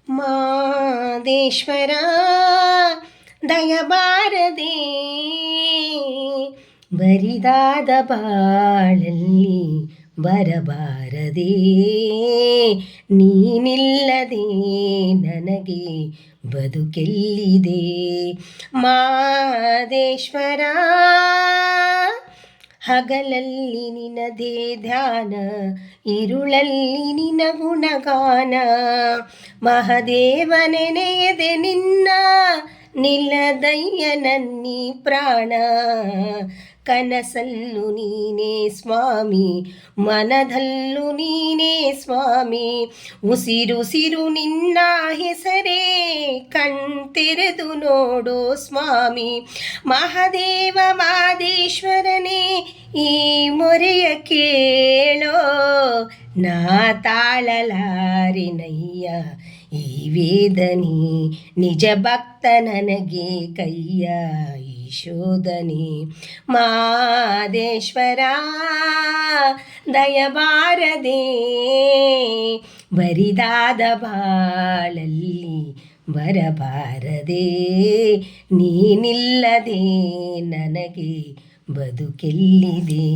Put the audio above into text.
ಮಾದೇಶ್ವರ ದಯಬಾರದೆ ಬರಿದಾದ ಬಾಳಲ್ಲಿ ಬರಬಾರದೆ ನೀನಿಲ್ಲದೆ ನನಗೆ ಬದುಕೆಲ್ಲಿದೆ ಮಾದೇಶ್ವರ ಹಗಲಲ್ಲಿ ನಿನದೇ ಧ್ಯಾನ ಇರುಳಲ್ಲಿ ನಿನ ಗುಣಗಾನ ಮಹದೇವ ನೆನೆಯದೆ ನಿನ್ನ ನಿಲ್ಲದಯ್ಯ ನನ್ನಿ ಪ್ರಾಣ ಕನಸಲ್ಲೂ ನೀನೇ ಸ್ವಾಮಿ ಮನದಲ್ಲೂ ನೀನೇ ಸ್ವಾಮಿ ಉಸಿರುಸಿರು ನಿನ್ನ ಹೆಸರೇ ಕಣ್ತೆರೆದು ನೋಡೋ ಸ್ವಾಮಿ ಮಹಾದೇವ ಮಾದೇಶ್ವರನೇ ಈ ಮೊರೆಯ ಕೇಳೋ ನಾ ತಾಳಲಾರೆನಯ್ಯ ಈ ವೇದನೆ ನಿಜ ಭಕ್ತ ನನಗೆ ಕೈಯ ಈ ಶೋಧನೆ ಮಾದೇಶ್ವರ ದಯಬಾರದೆ ಬರಿದಾದ ಬಾಳಲ್ಲಿ ಬರಬಾರದೆ ನೀನಿಲ್ಲದೆ ನನಗೆ ಬದುಕೆಲ್ಲಿದೆ.